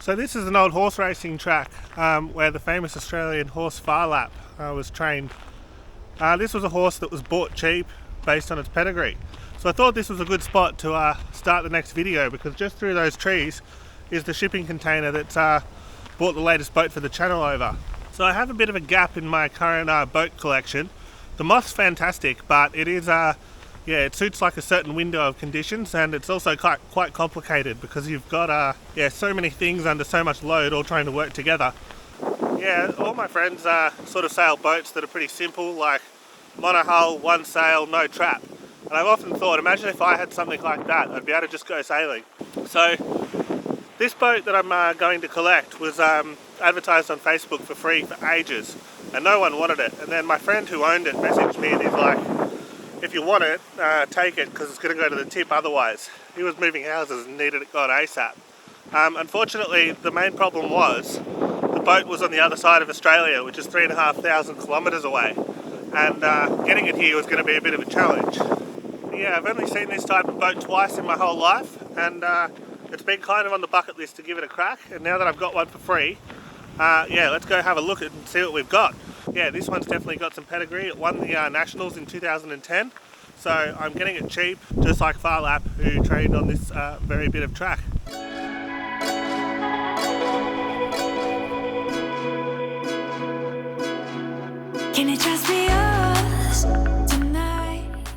So this is an old horse racing track where the famous Australian horse Phar Lap was trained. This was a horse that was bought cheap based on its pedigree. So I thought this was a good spot to start the next video, because just through those trees is the shipping container that's brought the latest boat for the channel over. So I have a bit of a gap in my current boat collection. The Moth's fantastic, but it is it suits like a certain window of conditions, and it's also quite complicated because you've got so many things under so much load all trying to work together. Yeah, all my friends sort of sail boats that are pretty simple, like monohull, one sail, no trap. And I've often thought, imagine if I had something like that, I'd be able to just go sailing. So this boat that I'm going to collect was advertised on Facebook for free for ages, and no one wanted it. And then my friend who owned it messaged me and he's like, if you want it, take it, because it's going to go to the tip otherwise. He was moving houses and needed it gone ASAP. Unfortunately, the main problem was the boat was on the other side of Australia, which is 3,500 kilometres away, and getting it here was going to be a bit of a challenge. Yeah, I've only seen this type of boat twice in my whole life, and it's been kind of on the bucket list to give it a crack, and now that I've got one for free, let's go have a look at it and see what we've got. Yeah, this one's definitely got some pedigree. It won the Nationals in 2010, so I'm getting it cheap, just like Phar Lap, who trained on this very bit of track. Can it just be yours tonight?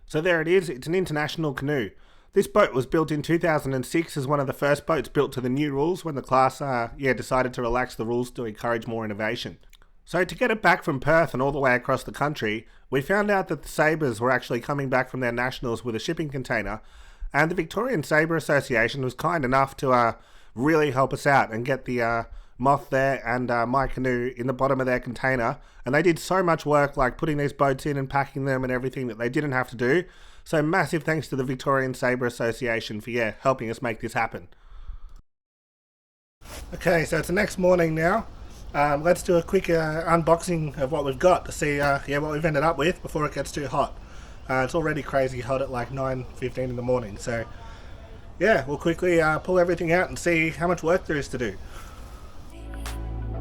So there it is, it's an international canoe. This boat was built in 2006 as one of the first boats built to the new rules when the class decided to relax the rules to encourage more innovation. So to get it back from Perth and all the way across the country, we found out that the Sabres were actually coming back from their nationals with a shipping container, and the Victorian Sabre Association was kind enough to really help us out and get the Moth there and my canoe in the bottom of their container. And they did so much work, like putting these boats in and packing them and everything, that they didn't have to do. So massive thanks to the Victorian Sabre Association for helping us make this happen. Okay, so it's the next morning now. Let's do a quick unboxing of what we've got to see what we've ended up with before it gets too hot. It's already crazy hot at like 9:15 in the morning, so yeah, we'll quickly pull everything out and see how much work there is to do.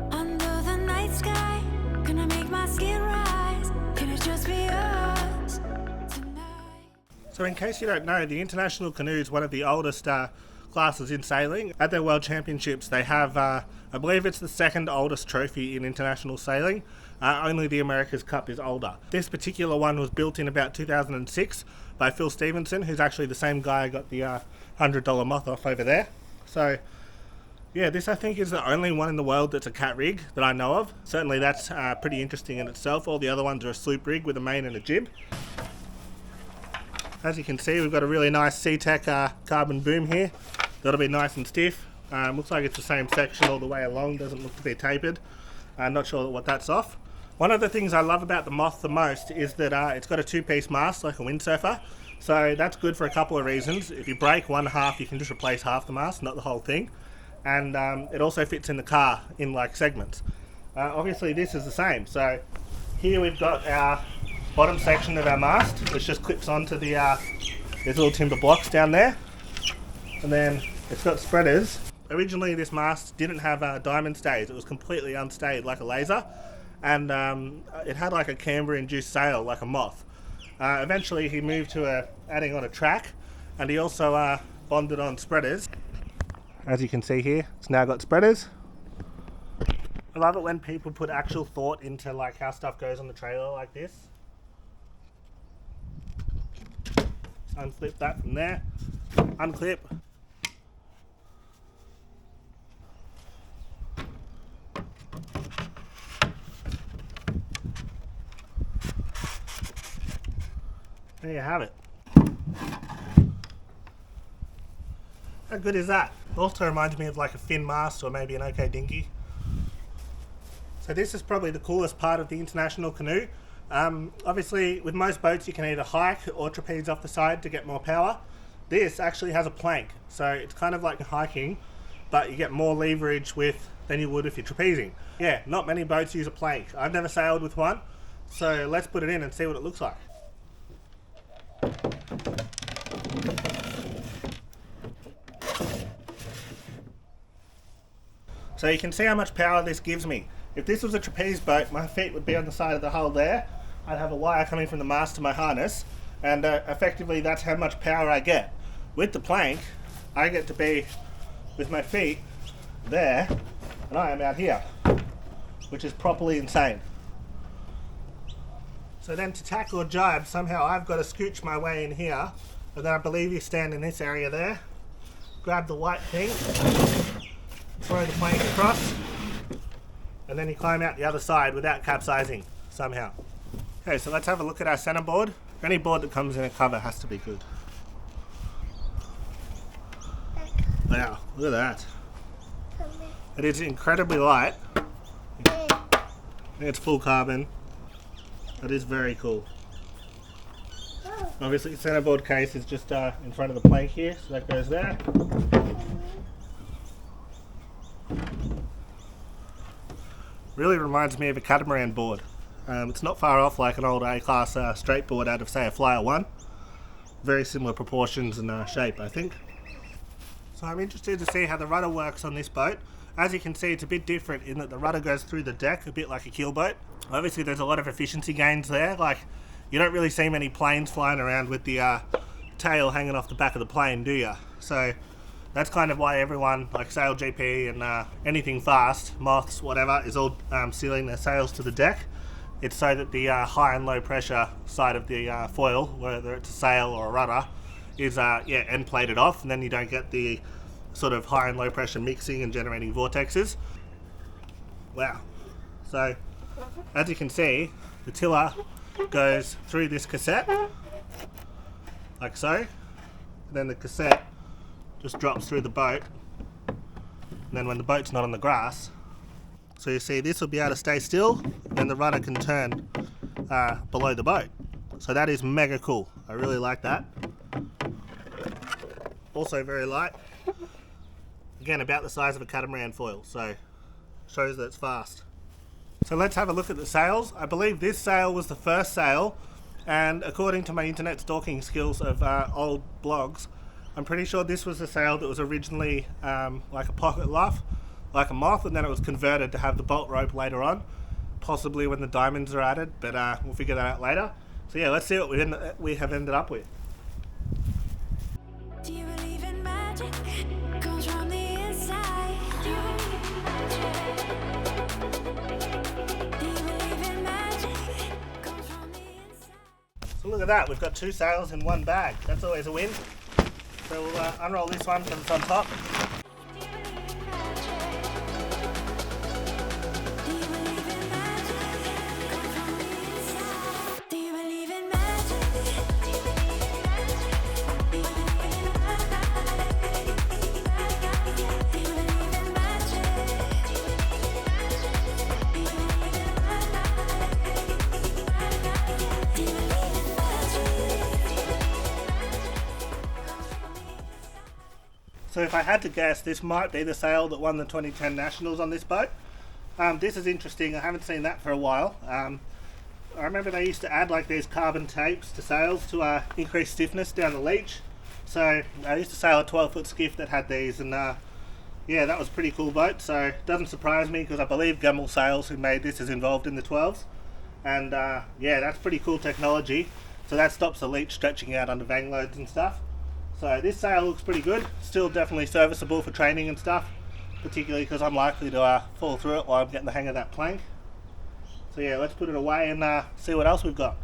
Under the night sky, gonna make my skin rise. Can it just be us tonight? So in case you don't know, the International Canoe is one of the oldest classes in sailing. At their World Championships they have, I believe it's the second oldest trophy in international sailing. Only the America's Cup is older. This particular one was built in about 2006 by Phil Stevenson, who's actually the same guy I got the $100 Moth off over there. So yeah, this I think is the only one in the world that's a cat rig that I know of. Certainly that's pretty interesting in itself. All the other ones are a sloop rig with a main and a jib. As you can see, we've got a really nice SeaTech carbon boom here. That'll be nice and stiff. Looks like it's the same section all the way along, doesn't look to be tapered. I'm not sure what that's off. One of the things I love about the Moth the most is that it's got a two-piece mast like a windsurfer. So that's good for a couple of reasons. If you break one half, you can just replace half the mast, not the whole thing. And it also fits in the car in like segments. Obviously this is the same. So here we've got our bottom section of our mast, which just clips onto the these little timber blocks down there. And then it's got spreaders. Originally this mast didn't have diamond stays. It was completely unstayed like a laser, and it had like a camber induced sail like a Moth. Eventually he moved to adding on a track, and he also bonded on spreaders. As you can see here, it's now got spreaders. I love it when people put actual thought into like how stuff goes on the trailer like this. Unflip that from there, unclip. There you have it. How good is that? It also reminds me of like a fin mast or maybe an OK Dinghy. So this is probably the coolest part of the International Canoe. Obviously with most boats you can either hike or trapeze off the side to get more power. This actually has a plank, so it's kind of like hiking, but you get more leverage than you would if you're trapezing. Yeah, not many boats use a plank. I've never sailed with one, so let's put it in and see what it looks like. So you can see how much power this gives me. If this was a trapeze boat, my feet would be on the side of the hull there. I'd have a wire coming from the mast to my harness, and effectively that's how much power I get. With the plank, I get to be with my feet there, and I am out here, which is properly insane. So then to tack or jibe, somehow I've got to scooch my way in here, and then I believe you stand in this area there, grab the white thing, throw the plank across, and then you climb out the other side without capsizing somehow. Okay, so let's have a look at our center board. Any board that comes in a cover has to be good. Wow, look at that. It is incredibly light. It's full carbon. That is very cool. Obviously the centerboard case is just in front of the plank here, so that goes there. Really reminds me of a catamaran board. It's not far off like an old A-class straight board out of, say, a Flyer 1. Very similar proportions and shape, I think. So I'm interested to see how the rudder works on this boat. As you can see, it's a bit different in that the rudder goes through the deck, a bit like a keel boat. Obviously there's a lot of efficiency gains there, like you don't really see many planes flying around with the tail hanging off the back of the plane, do you? So that's kind of why everyone, like Sail GP and anything fast, moths, whatever, is all sealing their sails to the deck. It's so that the high and low pressure side of the foil, whether it's a sail or a rudder, is end plated off, and then you don't get the sort of high and low pressure mixing and generating vortexes. Wow. So as you can see, the tiller goes through this cassette like so, and then the cassette just drops through the boat, and then when the boat's not on the grass, so you see this will be able to stay still, and the rudder can turn below the boat. So that is mega cool. I really like that. Also very light. Again, about the size of a catamaran foil, so shows that it's fast. So let's have a look at the sails. I believe this sail was the first sail, and according to my internet stalking skills of old blogs, I'm pretty sure this was the sail that was originally like a pocket luff, like a moth, and then it was converted to have the bolt rope later on, possibly when the diamonds are added, but we'll figure that out later. So yeah, let's see what we have ended up with. Do you believe in magic? Comes from the inside. Do you believe in magic? Comes from the inside. So look at that, we've got 2 sails in 1 bag. That's always a win. So we'll unroll this one because it's on top. So if I had to guess, this might be the sail that won the 2010 Nationals on this boat. This is interesting, I haven't seen that for a while. I remember they used to add like these carbon tapes to sails to increase stiffness down the leach. So I used to sail a 12-foot skiff that had these, and yeah, that was a pretty cool boat. So it doesn't surprise me because I believe Gummel Sails, who made this, is involved in the 12s. And yeah, that's pretty cool technology. So that stops the leach stretching out under vang loads and stuff. So this sail looks pretty good, still definitely serviceable for training and stuff, particularly because I'm likely to fall through it while I'm getting the hang of that plank. So yeah, let's put it away and see what else we've got.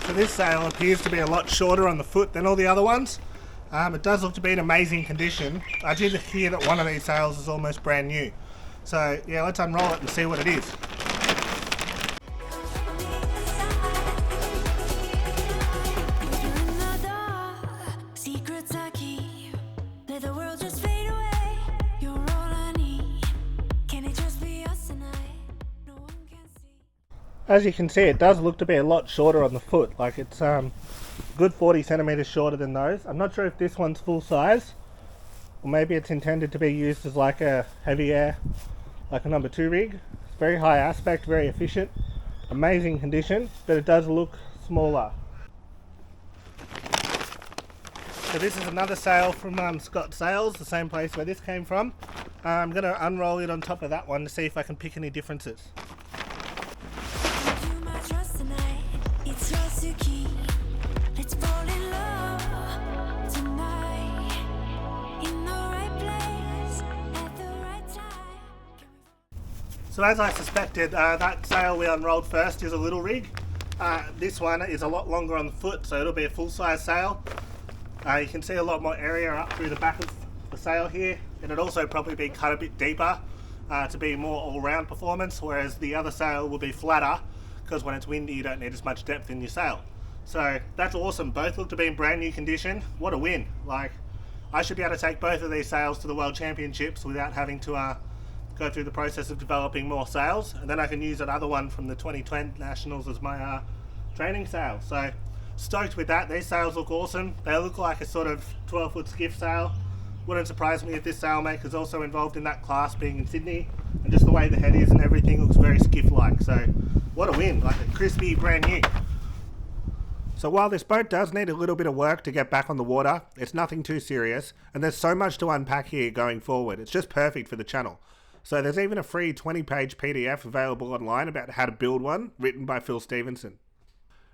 So this sail appears to be a lot shorter on the foot than all the other ones. It does look to be in amazing condition. I did hear that one of these sails is almost brand new. So yeah, let's unroll it and see what it is. As you can see, it does look to be a lot shorter on the foot, like it's good 40 centimeters shorter than those. I'm not sure if this one's full size, or maybe it's intended to be used as like a heavy air, like a number 2 rig. It's very high aspect, very efficient, amazing condition, but it does look smaller. So this is another sail from Scott Sails, the same place where this came from. I'm going to unroll it on top of that one to see if I can pick any differences. You might trust tonight, it's yours to keep. Let's fall in love tonight. In the right place, at the right time. So as I suspected, that sail we unrolled first is a little rig. This one is a lot longer on the foot, so it'll be a full-size sail. You can see a lot more area up through the back of the sail here, and it'll also probably be cut a bit deeper to be more all-round performance, whereas the other sail will be flatter because when it's windy you don't need as much depth in your sail. So that's awesome. Both look to be in brand new condition. What a win. Like, I should be able to take both of these sails to the World Championships without having to go through the process of developing more sails, and then I can use that other one from the 2020 Nationals as my training sail. So stoked with that. These sails look awesome. They look like a sort of 12-foot skiff sail. Wouldn't surprise me if this sailmaker's also involved in that class, being in Sydney, and just the way the head is and everything looks very skiff-like. So what a win, like a crispy brand new. So while this boat does need a little bit of work to get back on the water, it's nothing too serious, and there's so much to unpack here going forward. It's just perfect for the channel. So there's even a free 20-page PDF available online about how to build one, written by Phil Stevenson.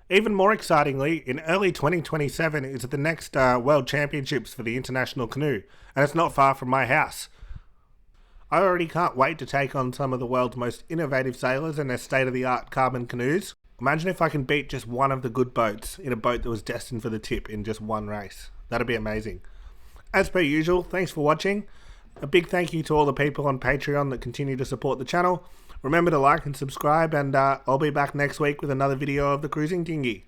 Even more excitingly, in early 2027 is the next World Championships for the International Canoe, and it's not far from my house. I already can't wait to take on some of the world's most innovative sailors and their state-of-the-art carbon canoes. Imagine if I can beat just one of the good boats in a boat that was destined for the tip in just one race. That'd be amazing. As per usual, thanks for watching. A big thank you to all the people on Patreon that continue to support the channel. Remember to like and subscribe, and I'll be back next week with another video of the cruising dinghy.